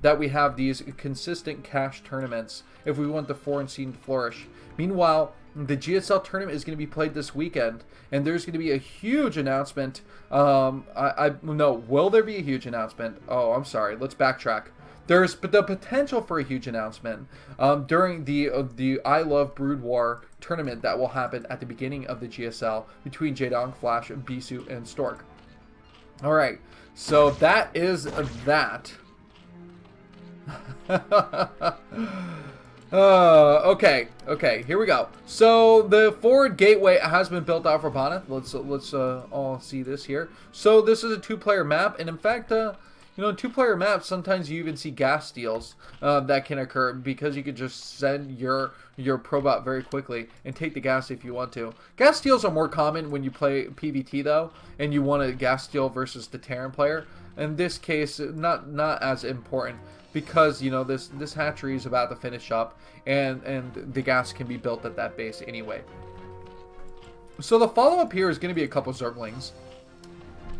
that we have these consistent cash tournaments if we want the foreign scene to flourish. Meanwhile, the GSL tournament is going to be played this weekend, and there's going to be a huge announcement. No, will there be a huge announcement? Oh, I'm sorry. Let's backtrack. There's the potential for a huge announcement during the I Love Brood War tournament that will happen at the beginning of the GSL between Jaedong, Flash, Bisou, and Stork. All right, so that is that. Okay, here we go. So the forward gateway has been built out for Bonyth. Let's all see this here. So this is a 2-player map, and in fact, you know, 2-player maps, sometimes you even see gas steals that can occur because you could just send your probot very quickly and take the gas if you want to. Gas steals are more common when you play PvT though, and you want a gas steal versus the Terran player. In this case, not as important, because you know this hatchery is about to finish up, and the gas can be built at that base anyway. So the follow-up here is going to be a couple Zerglings,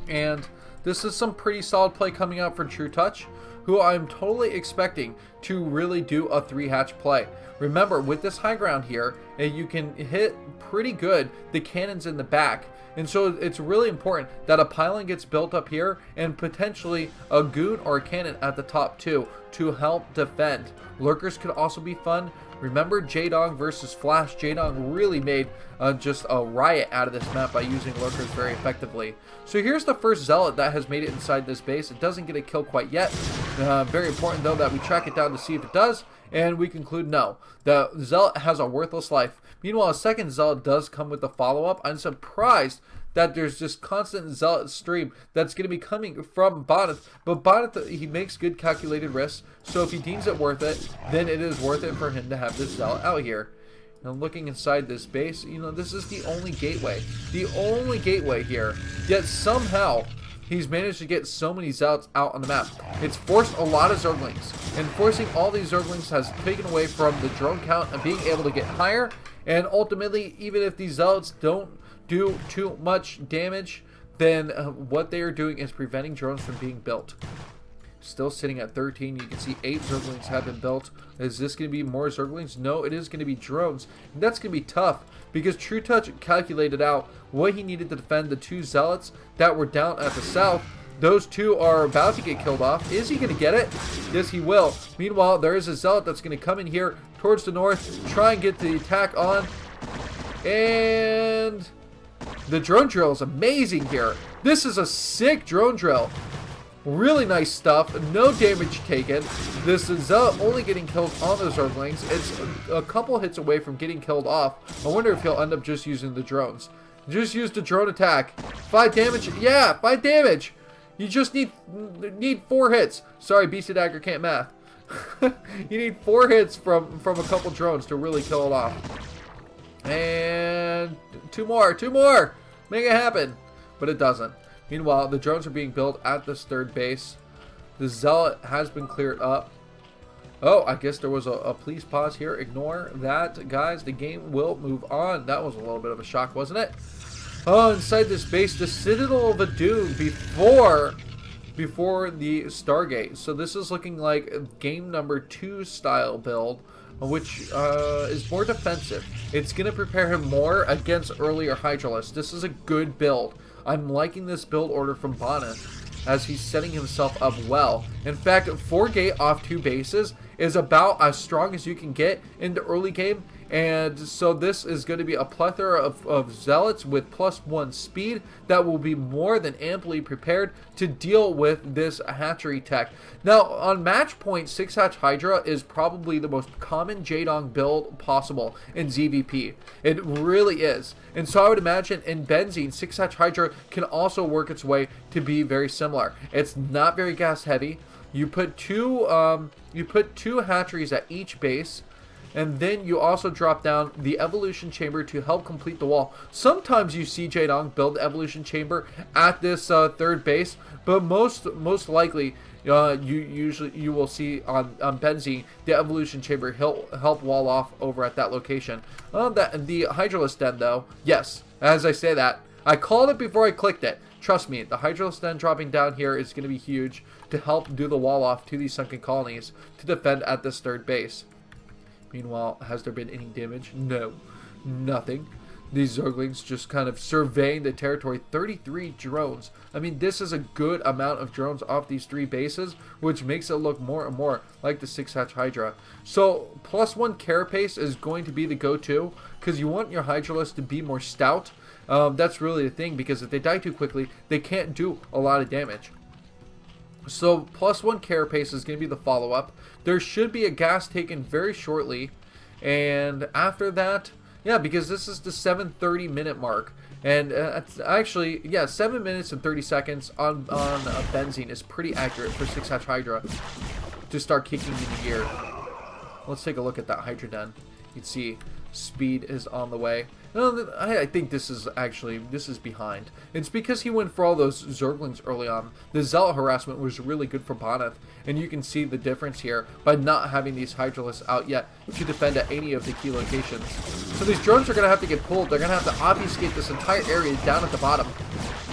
and this is some pretty solid play coming out for Trutacz, who I'm totally expecting to really do a 3-hatch play. Remember, with this high ground here, you can hit pretty good the cannons in the back. And so it's really important that a pylon gets built up here and potentially a goon or a cannon at the top too to help defend. Lurkers could also be fun. Remember Jaedong versus Flash. Jaedong really made just a riot out of this map by using lurkers very effectively. So here's the first Zealot that has made it inside this base. It doesn't get a kill quite yet. Very important though that we track it down to see if it does. And we conclude no. The Zealot has a worthless life. Meanwhile, a second Zealot does come with the follow-up. I'm surprised that there's this constant Zealot stream that's going to be coming from Bonyth. But Bonyth, he makes good calculated risks. So if he deems it worth it, then it is worth it for him to have this Zealot out here. Now looking inside this base, you know, this is the only gateway. The only gateway here. Yet somehow he's managed to get so many Zealots out on the map. It's forced a lot of Zerglings. And forcing all these Zerglings has taken away from the drone count and being able to get higher. And ultimately, even if these Zealots don't do too much damage, then what they are doing is preventing drones from being built. Still sitting at 13. You can see 8 Zerglings have been built. Is this going to be more Zerglings? No, it is going to be drones. And that's going to be tough because Trutacz calculated out what he needed to defend the 2 Zealots that were down at the south. Those 2 are about to get killed off. Is he going to get it? Yes, he will. Meanwhile, there is a Zealot that's going to come in here towards the north, try and get the attack on. And the drone drill is amazing here. This is a sick drone drill. Really nice stuff. No damage taken. This is only getting killed on those Zerglings. It's a couple hits away from getting killed off. I wonder if he'll end up just using the drones. Just use the drone attack. 5 damage. Yeah, 5 damage. You just need 4 hits. Sorry, Beastie Dagger can't math. You need 4 hits from a couple drones to really kill it off. And 2 more. Make it happen. But it doesn't. Meanwhile, the drones are being built at this 3rd base. The Zealot has been cleared up. Oh, I guess there was a please pause here. Ignore that, guys. The game will move on. That was a little bit of a shock, wasn't it? Oh, inside this base, the Citadel of Adun before the Stargate. So this is looking like game number 2 style build, which is more defensive. It's going to prepare him more against earlier Hydralisks. This is a good build. I'm liking this build order from Bonyth as he's setting himself up well. In fact, 4 gate off 2 bases is about as strong as you can get in the early game. And so this is going to be a plethora of Zealots with +1 speed that will be more than amply prepared to deal with this hatchery tech. Now, on match point, 6-hatch Hydra is probably the most common Jaedong build possible in ZVP. It really is. And so I would imagine in Benzene, 6-hatch Hydra can also work its way to be very similar. It's not very gas heavy. You put two hatcheries at each base. And then you also drop down the evolution chamber to help complete the wall. Sometimes you see Jaedong build the evolution chamber at this 3rd base, but most likely you will see on Benzene the evolution chamber help wall off over at that location. The Hydralisk den though, yes, as I say that, I called it before I clicked it. Trust me, the Hydralisk Den dropping down here is going to be huge to help do the wall off to these sunken colonies to defend at this third base. Meanwhile, has there been any damage? No, nothing. These Zerglings just kind of surveying the territory. 33 drones. I mean, this is a good amount of drones off these 3 bases, which makes it look more and more like the 6-hatch Hydra. So, +1 carapace is going to be the go-to, because you want your Hydralisk to be more stout. That's really the thing, because if they die too quickly, they can't do a lot of damage. So, +1 carapace is going to be the follow-up. There should be a gas taken very shortly, and after that... Yeah, because this is the 7:30 minute mark. And actually, yeah, 7 minutes and 30 seconds on benzene is pretty accurate for 6-hatch Hydra to start kicking into gear. Let's take a look at that Hydra Den. You can see speed is on the way. No, I think this is behind. It's because he went for all those Zerglings early on. The Zealot harassment was really good for Bonyth, and you can see the difference here by not having these Hydralisks out yet to defend at any of the key locations. So these drones are going to have to get pulled. They're going to have to obfuscate this entire area down at the bottom.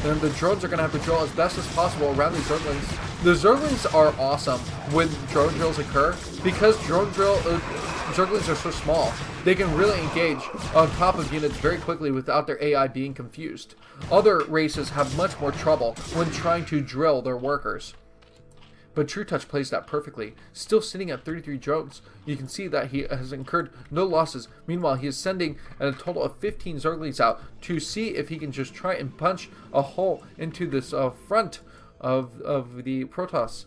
And the drones are going to have to drill as best as possible around these Zerglings. The Zerglings are awesome when drone drills occur because Zerglings are so small. They can really engage on top of units very quickly without their AI being confused. Other races have much more trouble when trying to drill their workers. But Trutacz plays that perfectly. Still sitting at 33 drones, you can see that he has incurred no losses. Meanwhile, he is sending a total of 15 Zerglings out to see if he can just try and punch a hole into this front of the Protoss.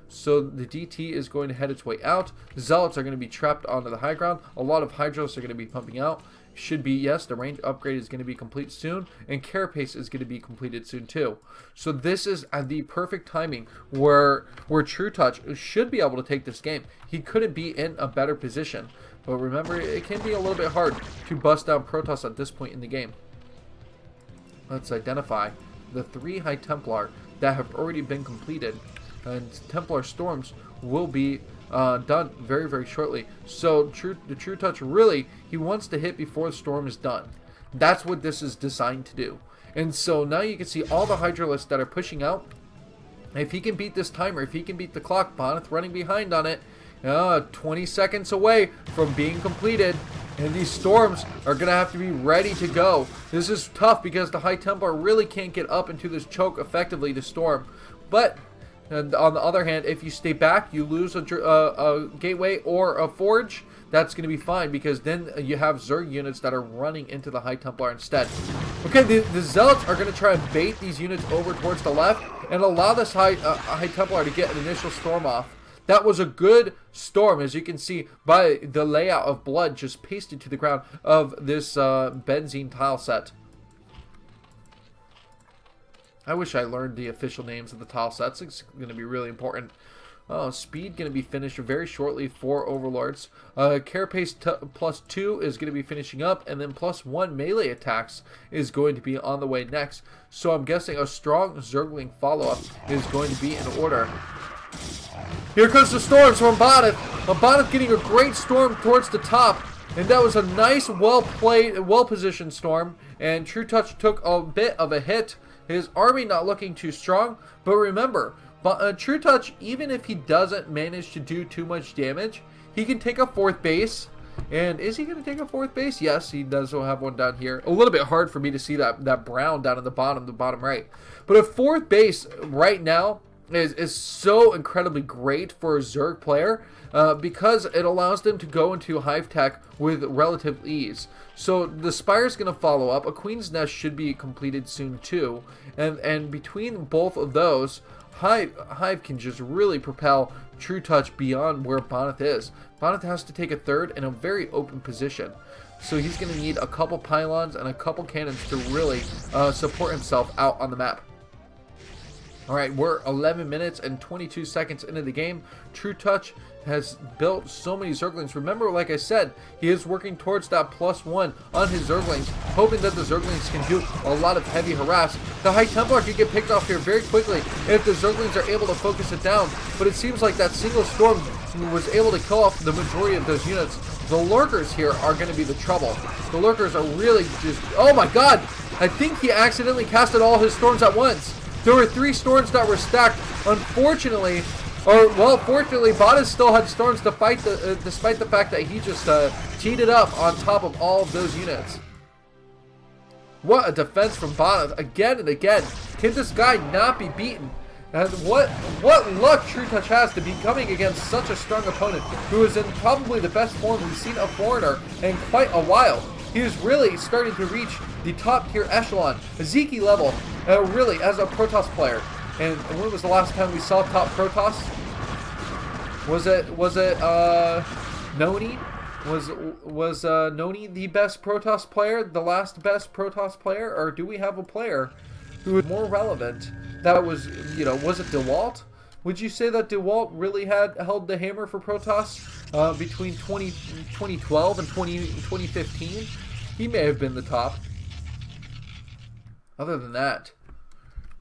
So the DT is going to head its way out. Zealots are going to be trapped onto the high ground. A lot of Hydros are going to be pumping out. Should be, yes, the range upgrade is going to be complete soon, and carapace is going to be completed soon too. So this is at the perfect timing where Trutacz should be able to take this game. He couldn't be in a better position. But remember, it can be a little bit hard to bust down Protoss at this point in the game. Let's identify the 3 High Templar that have already been completed. And Templar Storms will be done very, very shortly. So the Trutacz really, he wants to hit before the storm is done. That's what this is designed to do. And so now you can see all the Hydralisks that are pushing out. If he can beat this timer, if he can beat the clock, Bonyth running behind on it, 20 seconds away from being completed. And these storms are going to have to be ready to go. This is tough because the High Templar really can't get up into this choke effectively to storm. But... and on the other hand, if you stay back, you lose a gateway or a forge, that's going to be fine because then you have Zerg units that are running into the High Templar instead. Okay, the Zealots are going to try and bait these units over towards the left and allow this High Templar to get an initial storm off. That was a good storm, as you can see by the layout of blood just pasted to the ground of this benzene tile set. I wish I learned the official names of the tile sets. It's going to be really important. Speed going to be finished very shortly for Overlords. Carapace +2 is going to be finishing up, and then +1 melee attacks is going to be on the way next. So I'm guessing a strong Zergling follow-up is going to be in order. Here comes the storms from Bonyth. Bonyth getting a great storm towards the top. And that was a nice, well-played, well-positioned storm. And Trutacz took a bit of a hit. His army not looking too strong, but remember, Trutacz, even if he doesn't manage to do too much damage, he can take a 4th base. And is he going to take a 4th base? Yes, he does have one down here. A little bit hard for me to see that brown down at the bottom right. But a 4th base right now is so incredibly great for a Zerg player because it allows them to go into Hive Tech with relative ease. So the Spire's going to follow up. A Queen's Nest should be completed soon too. And between both of those, Hive can just really propel Trutacz beyond where Bonyth is. Bonyth has to take a 3rd in a very open position. So he's going to need a couple pylons and a couple cannons to really support himself out on the map. Alright, we're 11 minutes and 22 seconds into the game. Trutacz has built so many Zerglings. Remember, like I said, he is working towards that +1 on his Zerglings, hoping that the Zerglings can do a lot of heavy harass. The High Templar can get picked off here very quickly if the Zerglings are able to focus it down, but it seems like that single storm was able to kill off the majority of those units. The Lurkers here are going to be the trouble. The Lurkers are really just... oh my god! I think he accidentally casted all his storms at once. There were 3 storms that were stacked. Unfortunately, or well, fortunately, Bonyth still had storms to fight despite the fact that he just teed it up on top of all of those units. What a defense from Bonyth again and again. Can this guy not be beaten? And what luck Trutacz has to be coming against such a strong opponent who is in probably the best form we've seen a foreigner in quite a while. He is really starting to reach the top tier echelon, Zeke level, really as a Protoss player. And when was the last time we saw top Protoss? Was it Noni? Was Noni the best Protoss player, the last best Protoss player, or do we have a player who is more relevant? That was, was it DeWalt? Would you say that DeWalt really had held the hammer for Protoss between 2012 and 2015? He may have been the top. Other than that,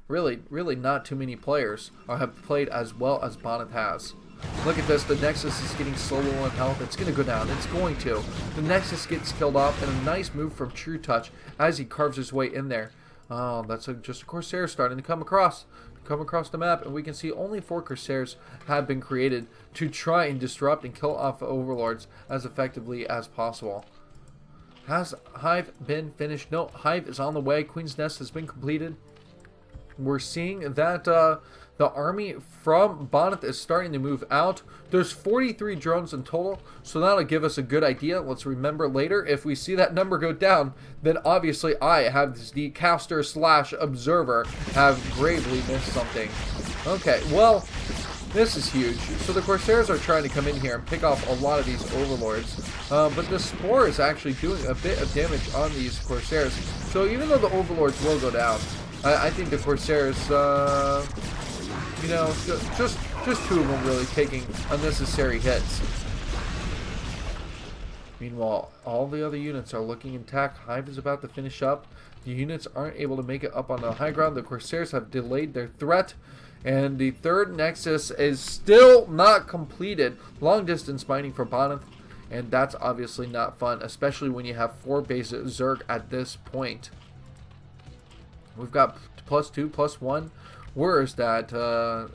really not too many players have played as well as Bonyth has. Look at this, the Nexus is getting so low on health, it's going to go down, it's going to. The Nexus gets killed off, and a nice move from Trutacz as he carves his way in there. Oh, that's just a Corsair starting to come across the map, and we can see only 4 Corsairs have been created to try and disrupt and kill off Overlords as effectively as possible. Has Hive been finished? No, Hive is on the way. Queen's Nest has been completed. We're seeing that the army from Bonyth is starting to move out. There's 43 drones in total, so that'll give us a good idea. Let's remember later, if we see that number go down, then obviously I, have the caster / observer, have gravely missed something. Okay, well, this is huge. So the Corsairs are trying to come in here and pick off a lot of these Overlords. But the Spore is actually doing a bit of damage on these Corsairs. So even though the Overlords will go down, I think the Corsairs, just 2 of them really taking unnecessary hits. Meanwhile, all the other units are looking intact. Hive is about to finish up. The units aren't able to make it up on the high ground. The Corsairs have delayed their threat. And the 3rd Nexus is still not completed. Long distance mining for Bonyth. And that's obviously not fun, especially when you have 4 base Zerg at this point. We've got +2, +1. Where is that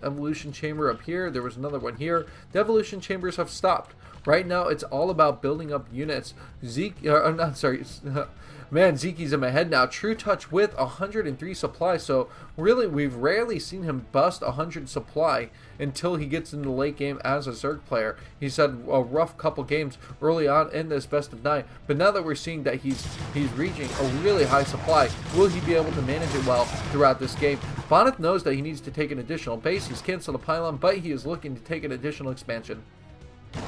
evolution chamber up here? There was another one here. The evolution chambers have stopped. Right now, it's all about building up units. Man, Zeke's in my head now. Trutacz with 103 supply. So really, we've rarely seen him bust 100 supply until he gets into the late game as a Zerg player. He's had a rough couple games early on in this best of 9. But now that we're seeing that he's reaching a really high supply, will he be able to manage it well throughout this game? Bonyth knows that he needs to take an additional base. He's canceled a pylon, but he is looking to take an additional expansion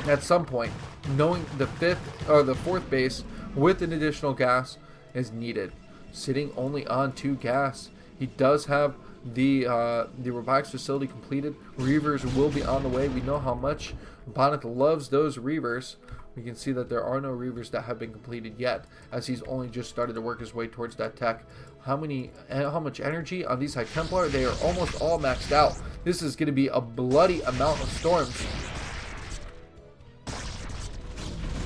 at some point, knowing the 4th base with an additional gas is needed. Sitting only on 2 gas. He does have the robotics facility completed. Reavers will be on the way. We know how much Bonyth loves those Reavers. We can see that there are no Reavers that have been completed yet, as he's only just started to work his way towards that tech. How much energy on these High Templar? They are almost all maxed out. This is going to be a bloody amount of storms.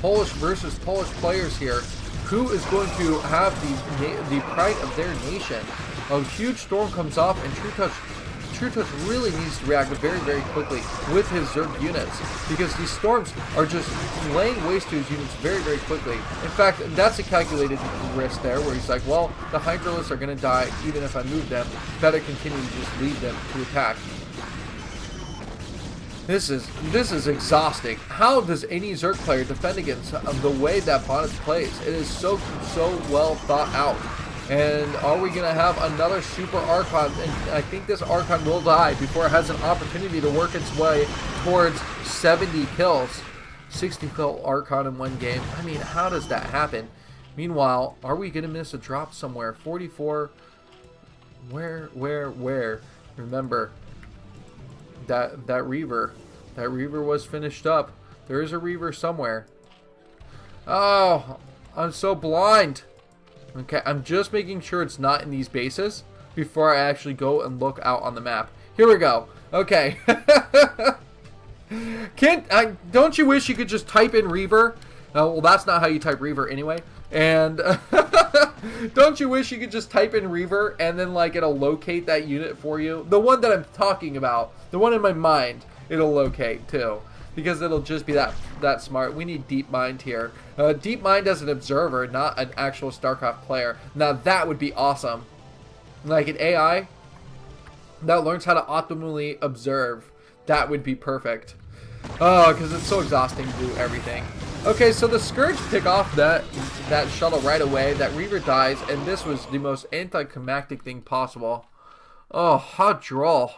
Polish versus Polish players here. Who is going to have the pride of their nation? A huge storm comes off, and Trutacz really needs to react very, very quickly with his Zerg units, because these storms are just laying waste to his units very, very quickly. In fact, that's a calculated risk there, where he's like, well, the Hydralisks are going to die even if I move them. Better continue to just leave them to attack. This is exhausting. How does any Zerg player defend against the way that Bonyth plays? It is so well thought out. And are we going to have another Super Archon? And I think this Archon will die before it has an opportunity to work its way towards 70 kills. 60 kill Archon in 1 game. I mean, how does that happen? Meanwhile, are we going to miss a drop somewhere? 44. Where? Remember, that Reaver was finished up. There is a Reaver somewhere. Oh, I'm so blind. Okay, I'm just making sure it's not in these bases before I actually go and look out on the map. Here we go. Okay. Don't you wish you could just type in Reaver? Well, that's not how you type Reaver anyway. And don't you wish you could just type in Reaver and then like it'll locate that unit for you? The one that I'm talking about, the one in my mind, it'll locate too. Because it'll just be that smart. We need Deep Mind here. Deep Mind as an observer, not an actual StarCraft player. Now that would be awesome. Like an AI that learns how to optimally observe. That would be perfect. Oh, because it's so exhausting to do everything. Okay, so the Scourge pick off that shuttle right away. That Reaver dies, and this was the most anticlimactic thing possible. Oh, how droll.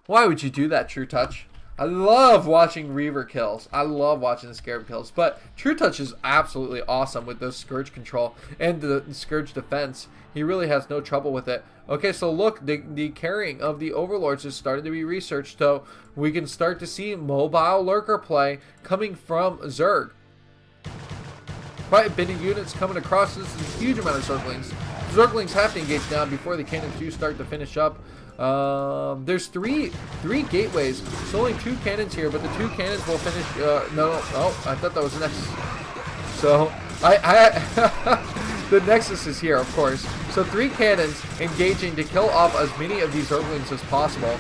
Why would you do that, Trutacz? I love watching Reaver kills. I love watching the Scarab kills. But Trutacz is absolutely awesome with those Scourge control and the Scourge defense. He really has no trouble with it. Okay, so look, the carrying of the Overlords is starting to be researched. So we can start to see mobile lurker play coming from Zerg. Quite a bit of units coming across. This is a huge amount of Zerglings. Zerglings have to engage now before the cannons do start to finish up. There's three gateways. There's only 2 cannons here, but the 2 cannons will finish. No, oh, I thought that was next. So the Nexus is here, of course. So 3 cannons engaging to kill off as many of these Zerglings as possible,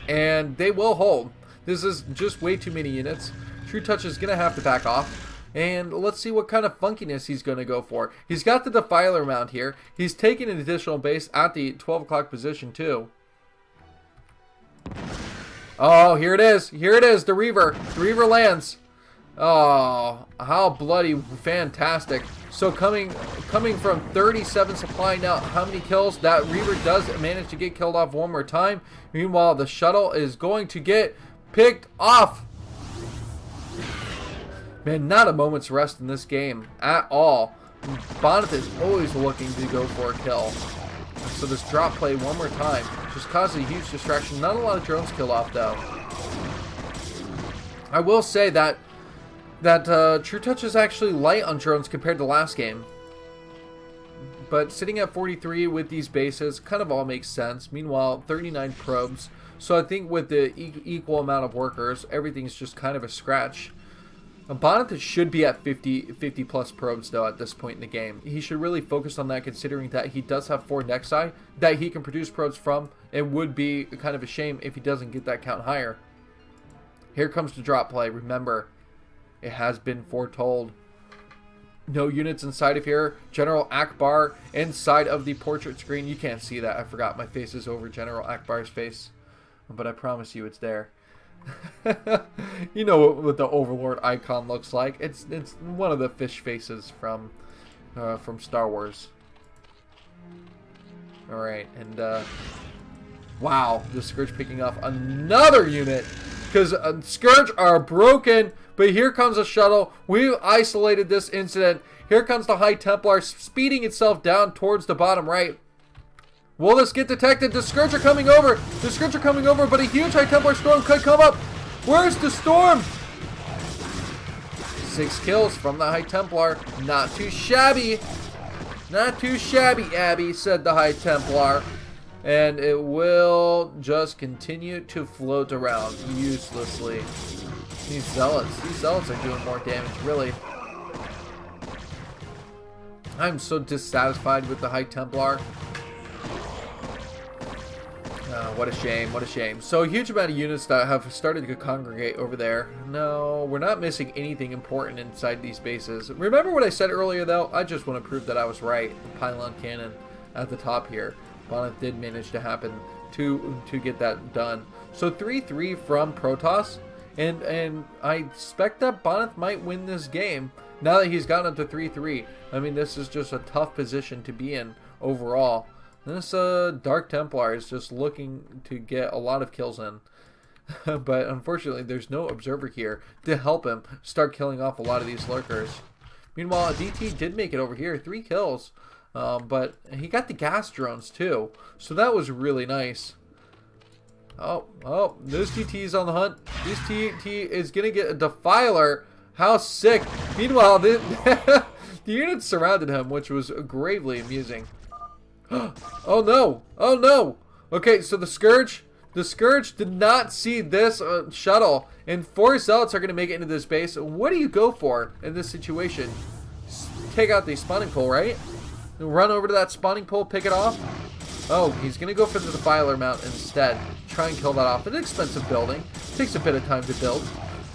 and they will hold. This is just way too many units. Trutacz is gonna have to back off. And let's see what kind of funkiness he's going to go for. He's got the Defiler mount here. He's taking an additional base at the 12 o'clock position too. Oh, here it is. Here it is. The Reaver. The Reaver lands. Oh, how bloody fantastic. So coming from 37 supply now, how many kills? That Reaver does manage to get killed off one more time. Meanwhile, the shuttle is going to get picked off. Man, not a moment's rest in this game at all. Bonyth is always looking to go for a kill. So this drop play one more time just caused a huge distraction. Not a lot of drones kill off though. I will say that Trutacz is actually light on drones compared to last game. But sitting at 43 with these bases kind of all makes sense. Meanwhile, 39 probes. So I think with the equal amount of workers, everything's just kind of a scratch. Bonyth should be at 50 plus probes though at this point in the game. He should really focus on that, considering that he does have 4 Nexi that he can produce probes from. It would be kind of a shame if he doesn't get that count higher. Here comes the drop play. Remember, it has been foretold. No units inside of here. General Akbar inside of the portrait screen. You can't see that. I forgot my face is over General Akbar's face, but I promise you it's there. You know what the Overlord icon looks like. It's one of the fish faces from Star Wars. All right, and wow, the Scourge picking off another unit because Scourge are broken. But here comes a shuttle. We've isolated this incident. Here comes the High Templar speeding itself down towards the bottom right. Will this get detected? The Scourge are coming over. The Scourge are coming over, but a huge High Templar storm could come up. Where's the storm? 6 kills from the High Templar. Not too shabby. Not too shabby, Abby, said the High Templar. And it will just continue to float around uselessly. These zealots are doing more damage, really. I'm so dissatisfied with the High Templar. What a shame, what a shame. So a huge amount of units that have started to congregate over there. No, we're not missing anything important inside these bases. Remember what I said earlier though? I just want to prove that I was right. The pylon cannon at the top here. Bonyth did manage to happen to get that done. So 3-3 from Protoss. And I expect that Bonyth might win this game now that he's gotten up to 3-3. I mean, this is just a tough position to be in overall. This Dark Templar is just looking to get a lot of kills in. But unfortunately, there's no observer here to help him start killing off a lot of these lurkers. Meanwhile, DT did make it over here, 3 kills. But he got the gas drones too. So that was really nice. Oh, this DT is on the hunt. This DT is going to get a Defiler. How sick. Meanwhile, the units surrounded him, which was gravely amusing. Oh no! Oh no! Okay, so the Scourge did not see this shuttle, and 4 zealots are going to make it into this base. What do you go for in this situation? take out the spawning pole, right? Run over to that spawning pole, pick it off. Oh, he's going to go for the Defiler Mount instead. Try and kill that off. It's an expensive building. Takes a bit of time to build.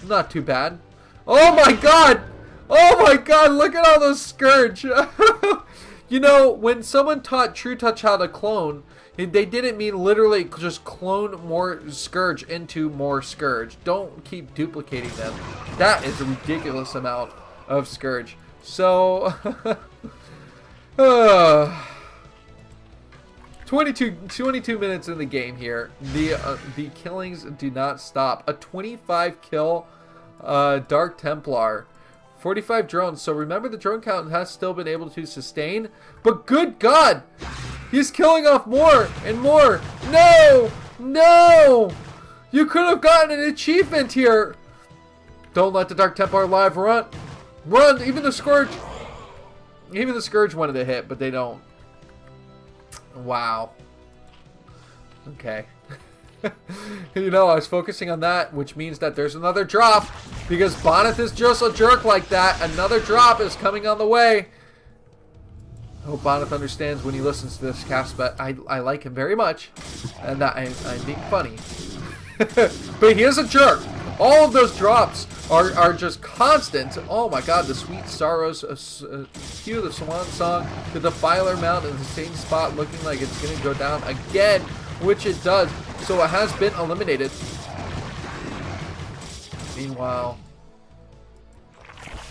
Not too bad. Oh my god! Oh my god, look at all those Scourge! You know, when someone taught Trutacz how to clone, they didn't mean literally just clone more Scourge into more Scourge. Don't keep duplicating them. That is a ridiculous amount of Scourge. So... 22 minutes in the game here. The killings do not stop. A 25 kill Dark Templar. 45 drones. So remember, the drone count has still been able to sustain. But good God! He's killing off more and more. No! No! You could have gotten an achievement here. Don't let the Dark Templar live run. Run! Even the Scourge. Even the Scourge wanted to hit, but they don't. Wow. Okay. You know, I was focusing on that, which means that there's another drop, because Bonyth is just a jerk like that. Another drop is coming on the way. I hope Bonyth understands when he listens to this cast, but I like him very much, and I'm being funny. But he is a jerk. All of those drops are just constant. Oh my god, the Sweet Sorrows, cue the Swan Song, the Defiler Mount in the same spot, looking like it's going to go down again, which it does. So it has been eliminated.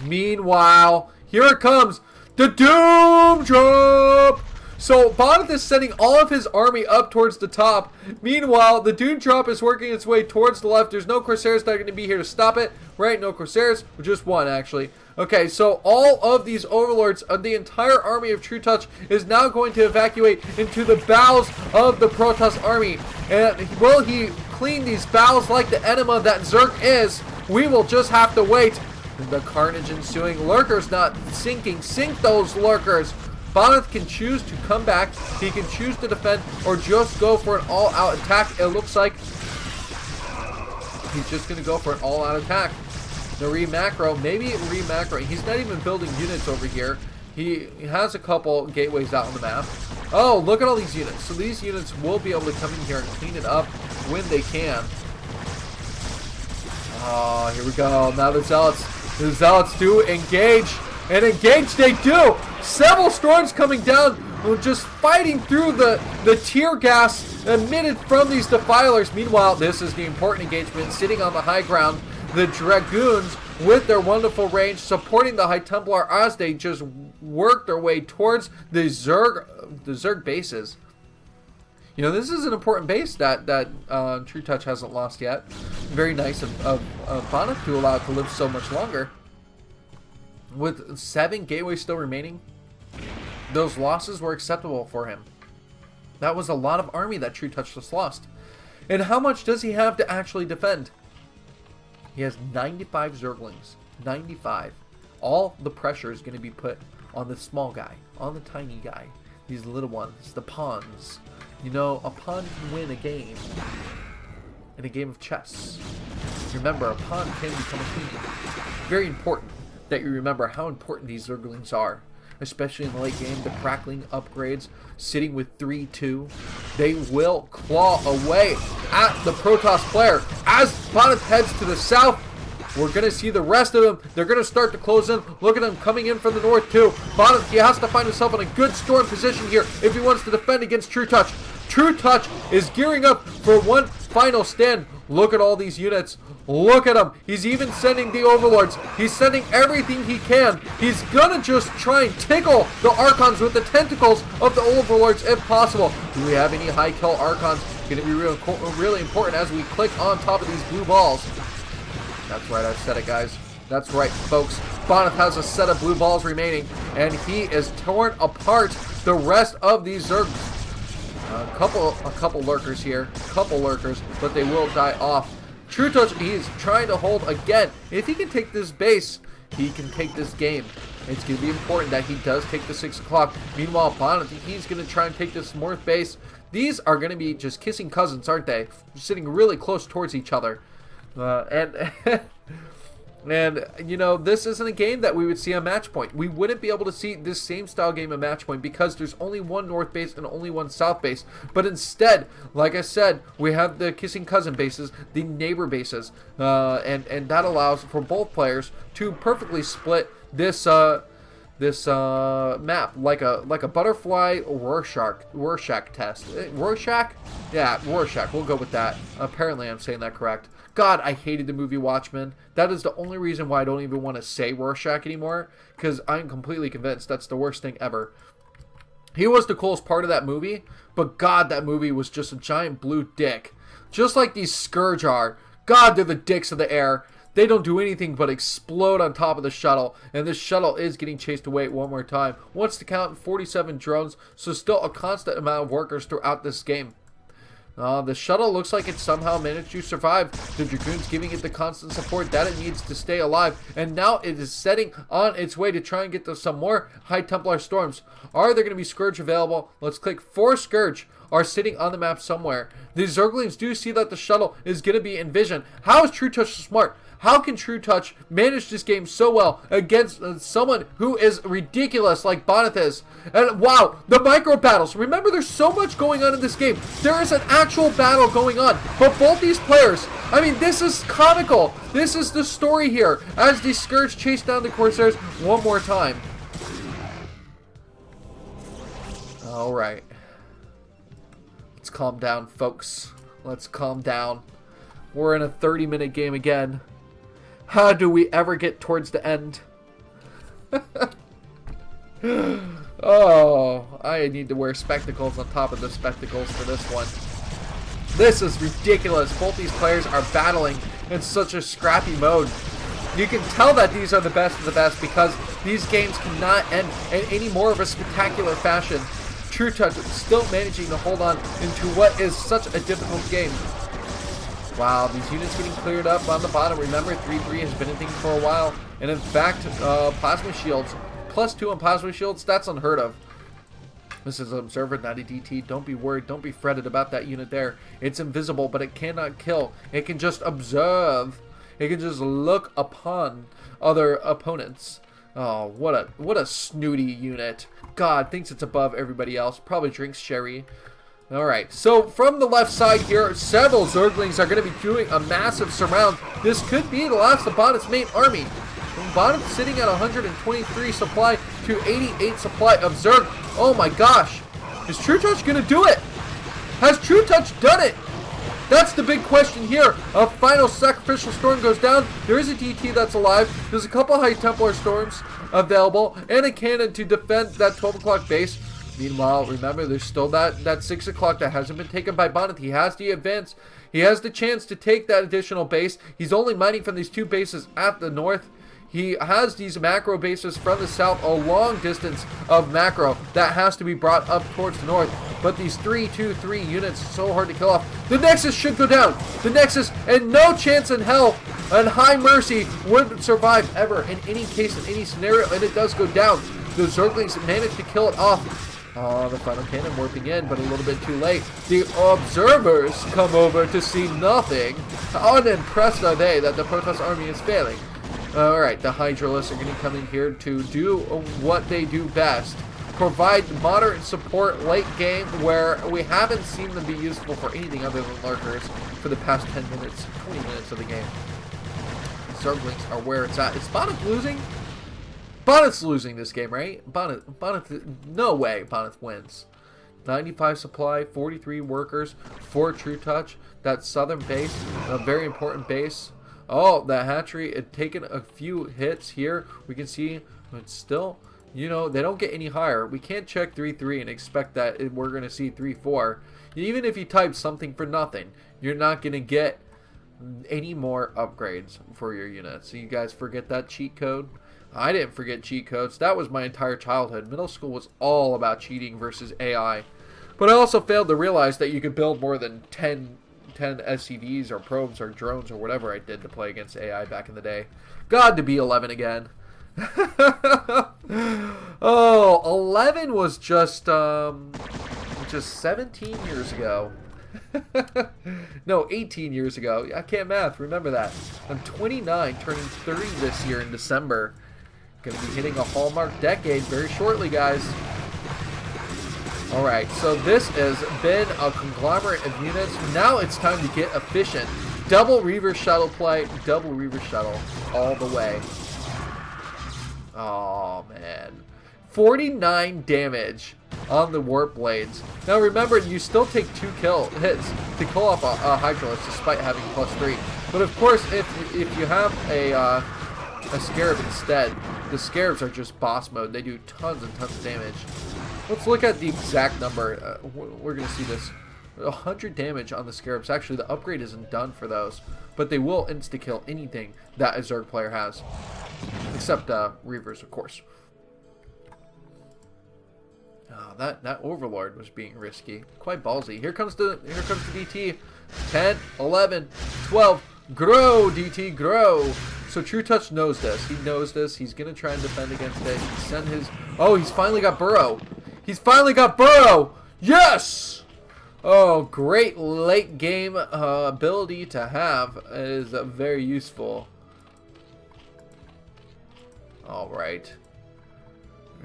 Meanwhile, here it comes. The Doom Drop! So Bonyth is sending all of his army up towards the top. Meanwhile, the Doom Drop is working its way towards the left. There's no Corsairs that are going to be here to stop it. Right? No Corsairs. Just one, actually. Okay, so all of these Overlords of the entire army of Trutacz is now going to evacuate into the bowels of the Protoss army. And will he clean these bowels like the enema that Zerg is? We will just have to wait. The carnage ensuing. Lurkers not sinking. Sink those Lurkers. Bonyth can choose to come back, he can choose to defend, or just go for an all-out attack. It looks like he's just going to go for an all-out attack. The re-macro, maybe re-macro. He's not even building units over here. He has a couple gateways out on the map. Oh, look at all these units. So these units will be able to come in here and clean it up when they can. Oh, here we go. Now the Zealots do engage. And engage they do! Several storms coming down, just fighting through the tear gas emitted from these Defilers. Meanwhile, this is the important engagement, sitting on the high ground. The Dragoons, with their wonderful range, supporting the High Templar as they just work their way towards the Zerg bases. You know, this is an important base that Trutacz hasn't lost yet. Very nice of Bonyth to allow it to live so much longer. With 7 gateways still remaining, those losses were acceptable for him. That was a lot of army that Trutacz just lost. And how much does he have to actually defend? He has 95 Zerglings. 95. All the pressure is going to be put on the small guy, on the tiny guy. These little ones, the pawns. You know, a pawn can win a game. In a game of chess. Remember, a pawn can become a queen. Very important that you remember how important these Zerglings are, especially in the late game. The crackling upgrades, sitting with 3-2, they will claw away at the Protoss player. As Bonyth heads to the south, we're going to see the rest of them. They're going to start to close in. Look at them coming in from the north too. Bonyth, he has to find himself in a good storm position here if he wants to defend against Trutacz. Trutacz is gearing up for one final stand. Look at all these units. Look at him. He's even sending the Overlords. He's sending everything he can. He's gonna just try and tickle the Archons with the tentacles of the Overlords if possible. Do we have any high kill Archons? Gonna be really important as we click on top of these blue balls. That's right, I've said it, guys. That's right, folks. Bonyth has a set of blue balls remaining, and he is torn apart the rest of these Zergs. A couple lurkers here. Couple lurkers, but they will die off. Trutacz, he's trying to hold again. If he can take this base, he can take this game. It's going to be important that he does take the 6 o'clock. Meanwhile, Bonyth, he's going to try and take this north base. These are going to be just kissing cousins, aren't they? Sitting really close towards each other. And And, you know, this isn't a game that we would see on Match Point. We wouldn't be able to see this same style game at Match Point because there's only one North base and only one South base. But instead, like I said, we have the kissing cousin bases, the neighbor bases. And that allows for both players to perfectly split this map like a butterfly Rorschach test. Rorschach? Yeah, Rorschach. We'll go with that. Apparently I'm saying that correct. God, I hated the movie Watchmen. That is the only reason why I don't even want to say Rorschach anymore, because I'm completely convinced that's the worst thing ever. He was the coolest part of that movie, but God, that movie was just a giant blue dick. Just like these Scourge are. God, they're the dicks of the air. They don't do anything but explode on top of the shuttle, and this shuttle is getting chased away one more time. Once to count, 47 drones, so still a constant amount of workers throughout this game. The shuttle looks like it somehow managed to survive. The Dragoons giving it the constant support that it needs to stay alive, and now it is setting on its way to try and get to some more High Templar storms. Are there going to be Scourge available? Let's click. 4 Scourge are sitting on the map somewhere. The Zerglings do see that the shuttle is going to be in vision. How is Trutacz so smart? How can Trutacz manage this game so well against someone who is ridiculous like Bonyth is? And wow, the micro battles. Remember, there's so much going on in this game. There is an actual battle going on. But both these players, I mean, this is comical. This is the story here as the Scourge chase down the Corsairs one more time. All right. Let's calm down, folks. Let's calm down. We're in a 30-minute game again. How do we ever get towards the end? Oh, I need to wear spectacles on top of the spectacles for this one. This is ridiculous. Both these players are battling in such a scrappy mode. You can tell that these are the best of the best because these games cannot end in any more of a spectacular fashion. Trutacz is still managing to hold on into what is such a difficult game. Wow, these units getting cleared up on the bottom. Remember, 3-3 has been a thing for a while. And in fact, plasma shields, +2 on plasma shields, that's unheard of. This is an observer, not a DT. Don't be worried. Don't be fretted about that unit there. It's invisible, but it cannot kill. It can just observe. It can just look upon other opponents. Oh, what a snooty unit. God, thinks it's above everybody else. Probably drinks sherry. Alright, so from the left side here, several Zerglings are going to be doing a massive surround. This could be the last of Bonyth's main army. Bonyth sitting at 123 supply to 88 supply of Zerg. Oh my gosh. Is Trutacz going to do it? Has Trutacz done it? That's the big question here. A final sacrificial storm goes down. There is a DT that's alive. There's a couple High Templar storms available and a cannon to defend that 12 o'clock base. Meanwhile, remember, there's still that 6 o'clock that hasn't been taken by Bonyth. He has the advance. He has the chance to take that additional base. He's only mining from these 2 bases at the north. He has these macro bases from the south, a long distance of macro that has to be brought up towards the north. But these 3-2-3 units, so hard to kill off. The Nexus should go down. The Nexus, and no chance in hell, and High Mercy wouldn't survive ever in any case, in any scenario, and it does go down. The Zerglings managed to kill it off. Oh, the final cannon warping in, but a little bit too late. The observers come over to see nothing. How unimpressed are they that the Protoss army is failing? Alright, the Hydralisks are going to come in here to do what they do best. Provide moderate support late game where we haven't seen them be useful for anything other than lurkers for the past 10 minutes, 20 minutes of the game. Zerglings are where it's at. Is Bonyth losing? Bonyth's losing this game, right? Bonyth, no way Bonyth wins. 95 supply, 43 workers for Trutacz. That southern base, a very important base. Oh, the hatchery had taken a few hits here. We can see it's still, you know, they don't get any higher. We can't check 3-3 and expect that we're going to see 3-4. Even if you type something for nothing, you're not going to get any more upgrades for your units. So you guys forget that cheat code? I didn't forget cheat codes. That was my entire childhood. Middle school was all about cheating versus AI. But I also failed to realize that you could build more than 10 SCVs or probes or drones or whatever I did to play against AI back in the day. God, to be 11 again. Oh, 11 was just 17 years ago. No, 18 years ago. I can't math. Remember that. I'm 29, turning 30 this year in December. Gonna be hitting a Hallmark decade very shortly, guys. Alright, so this has been a conglomerate of units. Now it's time to get efficient. Double Reaver Shuttle play. Double Reaver Shuttle all the way. Oh, man. 49 damage on the Warp Blades. Now remember, you still take 2 hits to kill off a Hydralisk despite having +3. But of course, if you have a Scarab instead, the Scarabs are just boss mode. They do tons and tons of damage. Let's look at the exact number. We're going to see this. 100 damage on the Scarabs. Actually, the upgrade isn't done for those, but they will insta-kill anything that a Zerg player has. Except Reavers, of course. Oh, that Overlord was being risky. Quite ballsy. Here comes the DT. 10, 11, 12. Grow, DT, grow. So Trutacz knows this. He knows this. He's going to try and defend against it. Send his... Oh, he's finally got Burrow. He's finally got Burrow. Yes! Oh, great late game ability to have. It is very useful. Alright.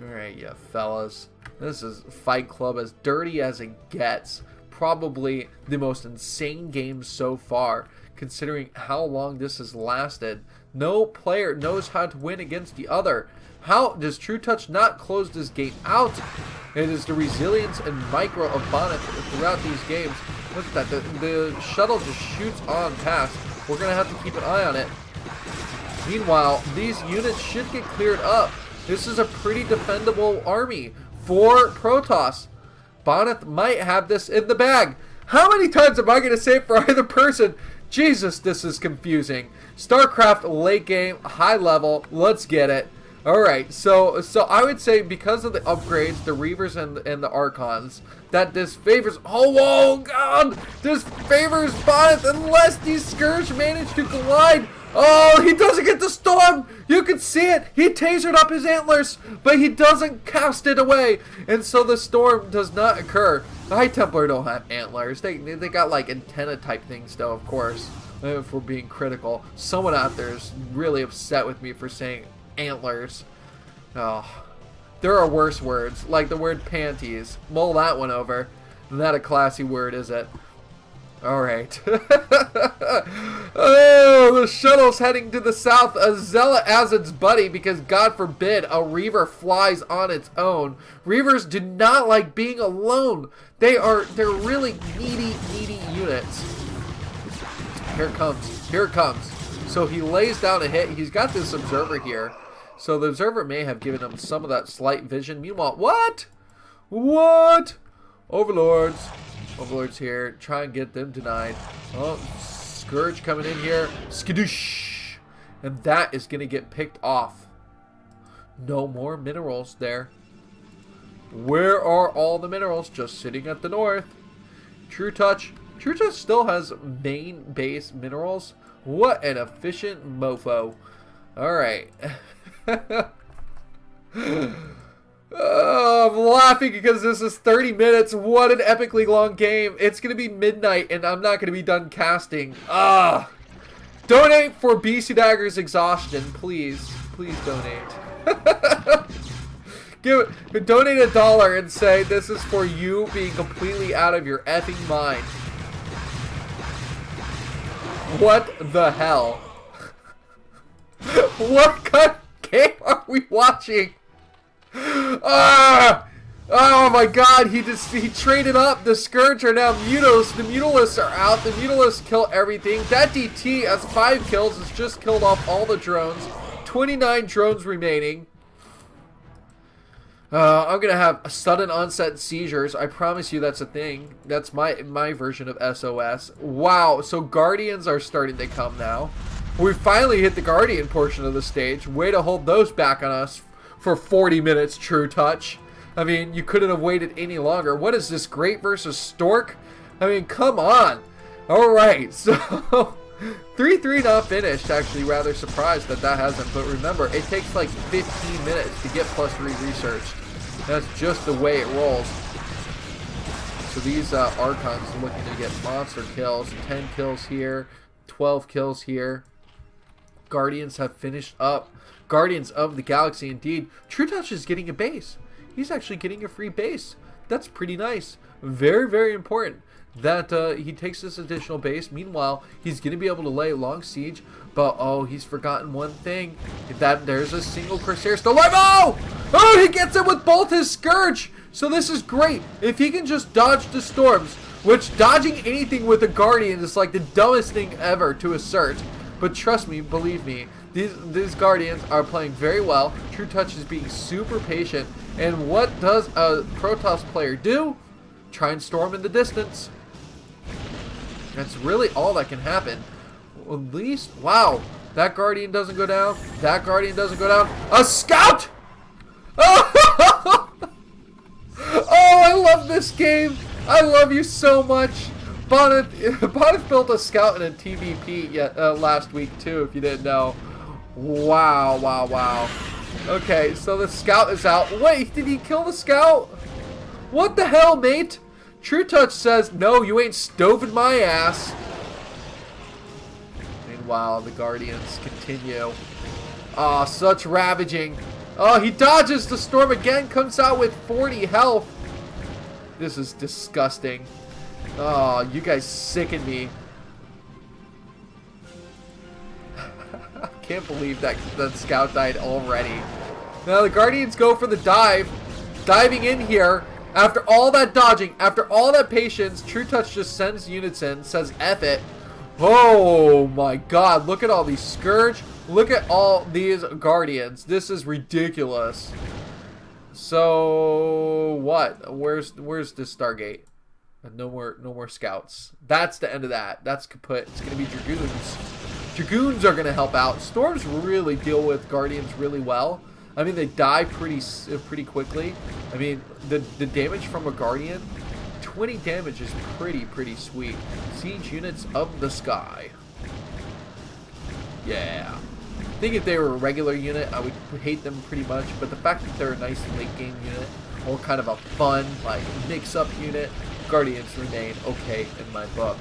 Alright, yeah, fellas. This is Fight Club as dirty as it gets. Probably the most insane game so far, considering how long this has lasted. No player knows how to win against the other. How does Trutacz not close this game out? It is the resilience and micro of Bonyth throughout these games. Look at that. The shuttle just shoots on past. We're going to have to keep an eye on it. Meanwhile, these units should get cleared up. This is a pretty defendable army for Protoss. Bonyth might have this in the bag. How many times am I going to say it for either person? Jesus, this is confusing. StarCraft late game, high level. Let's get it. Alright, so I would say because of the upgrades, the Reavers and the Archons, that this favors... Oh, God! This favors Bonyth unless these Scourge manage to collide. Oh, he doesn't get the storm! You can see it! He tasered up his antlers, but he doesn't cast it away. And so the storm does not occur. The High Templar don't have antlers. They got like antenna type things though, of course. If we're being critical. Someone out there is really upset with me for saying antlers. Oh, there are worse words, like the word panties. Mull that one over. Not a classy word, is it? Alright. Oh, the shuttle's heading to the south. A Zealot as its buddy because, God forbid, a Reaver flies on its own. Reavers do not like being alone. They're really needy units. Here it comes. Here it comes. So he lays down a hit. He's got this observer here. So the observer may have given him some of that slight vision. Meanwhile, what? What? Overlords. Overlords here. Try and get them denied. Oh, Scourge coming in here. Skadoosh. And that is going to get picked off. No more minerals there. Where are all the minerals? Just sitting at the north. Trutacz. Trutacz still has main base minerals. What an efficient mofo. Alright. Oh, I'm laughing because this is 30 minutes. What an epically long game. It's going to be midnight and I'm not going to be done casting. Ah. Donate for BC Dagger's exhaustion, please. Please donate. Donate $1 and say this is for you being completely out of your effing mind. What the hell? What kind of game are we watching? Ah! Oh my God! He traded up. The Scourge are now Mutos. The Mutalisks are out. The Mutalisks kill everything. That DT has 5 kills. Has just killed off all the drones. 29 drones remaining. I'm gonna have sudden onset seizures. I promise you that's a thing. That's my version of SOS. Wow. So Guardians are starting to come now. We finally hit the Guardian portion of the stage. Way to hold those back on us for 40 minutes, Trutacz. I mean, you couldn't have waited any longer. What is this, Great versus Stork? I mean, come on. Alright, so 3-3 not finished. Actually, rather surprised that hasn't. But remember, it takes like 15 minutes to get +3 researched. That's just the way it rolls. So these Archons looking to get monster kills. 10 kills here, 12 kills here. Guardians have finished up. Guardians of the Galaxy indeed. Trutacz is getting a base. He's actually getting a free base. That's pretty nice. Very, very important that he takes this additional base. Meanwhile, he's going to be able to lay long siege. But, oh, he's forgotten one thing. That there's a single Corsair still alive. Oh! Oh, he gets it with both his Scourge. So this is great. If he can just dodge the storms, which dodging anything with a Guardian is like the dumbest thing ever to assert. But trust me, believe me, these Guardians are playing very well. Trutacz is being super patient. And what does a Protoss player do? Try and storm in the distance. That's really all that can happen. At least, wow, that Guardian doesn't go down. That Guardian doesn't go down. A Scout! Oh, oh, I love this game. I love you so much. Bonyth built a Scout in a TVP last week too, if you didn't know. Wow, wow, wow. Okay, so the Scout is out. Wait, did he kill the Scout? What the hell, mate? Trutacz says, no, you ain't stoving my ass. Meanwhile, the Guardians continue. Oh, such ravaging. Oh, he dodges the storm again, comes out with 40 health. This is disgusting. Oh, you guys sicken me. I can't believe that Scout died already. Now the Guardians go for the dive. Diving in here. After all that dodging, after all that patience, Trutacz just sends units in, says F it. Oh my god, look at all these Scourge. Look at all these Guardians. This is ridiculous. So what? Where's this Stargate? No more Scouts. That's the end of that. That's kaput. It's gonna be Dragoons. Dragoons are gonna help out. Storms really deal with Guardians really well. I mean, they die pretty quickly. I mean, the damage from a Guardian, 20 damage is pretty sweet. Siege units of the sky. Yeah. I think if they were a regular unit, I would hate them pretty much. But the fact that they're a nice late game unit, or kind of a fun, like, mix-up unit, Guardians remain okay in my book.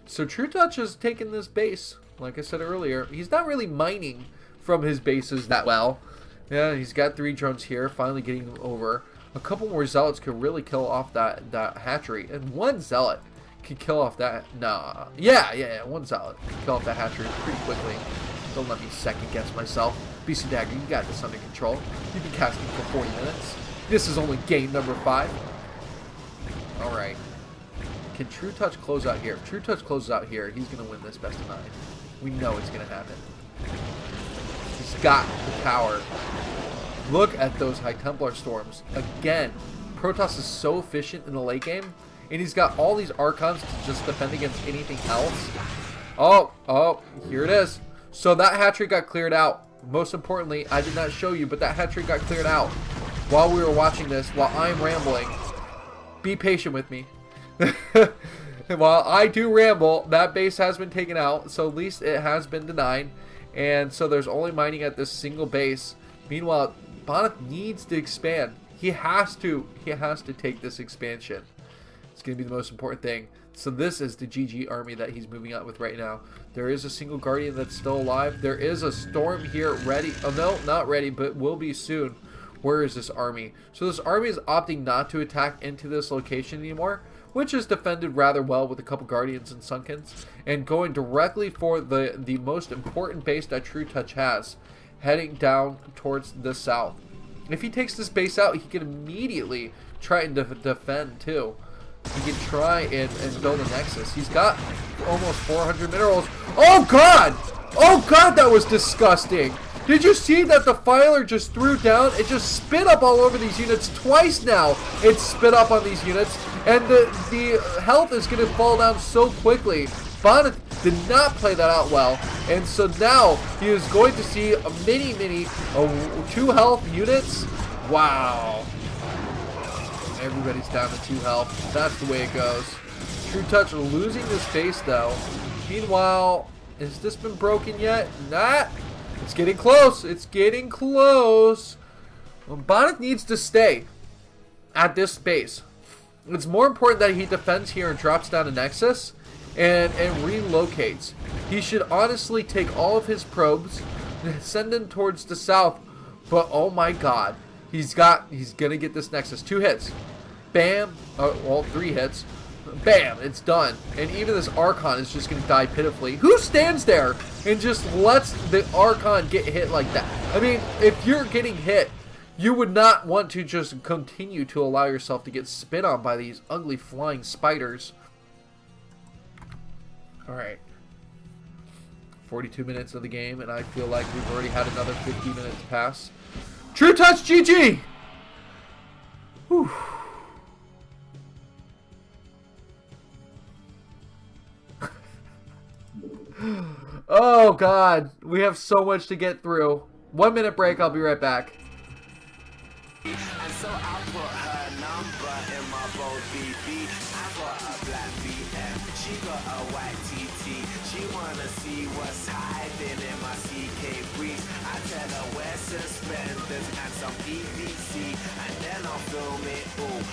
So Trutacz has taken this base. Like I said earlier, he's not really mining from his bases that well. Yeah, he's got 3 drones here, finally getting over. A couple more Zealots could really kill off that hatchery. And 1 Zealot could kill off that... Nah. Yeah, 1 Zealot could kill off that hatchery pretty quickly. Don't let me second guess myself. BC Dagger, you got this under control. You've been casting for 40 minutes. This is only game number 5. Alright. Can Trutacz close out here? If Trutacz closes out here, he's going to win this best of 9. We know it's going to happen. He's got the power. Look at those High Templar storms. Again, Protoss is so efficient in the late game, and he's got all these Archons to just defend against anything else. Oh, here it is. So that hatchery got cleared out. Most importantly, I did not show you, but that hatchery got cleared out while we were watching this, while I'm rambling. Be patient with me. While I do ramble, that base has been taken out, so at least it has been denied. And so there's only mining at this single base. Meanwhile, Bonyth needs to expand. He has to take this expansion. It's going to be the most important thing. So this is the GG army that he's moving out with right now. There is a single Guardian that's still alive. There is a storm here ready. Oh no, not ready, but will be soon. Where is this army? So this army is opting not to attack into this location anymore, which is defended rather well with a couple Guardians and Sunkens, and going directly for the most important base that Trutacz has, heading down towards the south. If he takes this base out, he can immediately try and defend too. He can try and build a Nexus. He's got almost 400 minerals. Oh god! Oh god, that was disgusting! Did you see that the Filer just threw down? It just spit up all over these units twice now. It spit up on these units, and the health is going to fall down so quickly. Bonyth did not play that out well, and so now he is going to see a mini 2 health units. Wow. Everybody's down to 2 health. That's the way it goes. Trutacz losing this base though. Meanwhile, has this been broken yet? Not. It's getting close. It's getting close. Well, Bonyth needs to stay at this base. It's more important that he defends here and drops down a Nexus and relocates. He should honestly take all of his probes, send them towards the south, but oh my god, he's gonna get this Nexus. 2 hits. Bam. Well, 3 hits. Bam, it's done. And even this Archon is just gonna die pitifully. Who stands there and just lets the Archon get hit like that? I mean, if you're getting hit, you would not want to just continue to allow yourself to get spit on by these ugly flying spiders. Alright. 42 minutes of the game, and I feel like we've already had another 50 minutes pass. Trutacz GG! Whew. Oh god, we have so much to get through. 1 minute break, I'll be right back. And so I put her number in my bold BB. I got a black BM, she got a white TT. She wanna see what's hiding in my CK briefs. I tell her wear suspenders and some PVC, and then I'll film it all.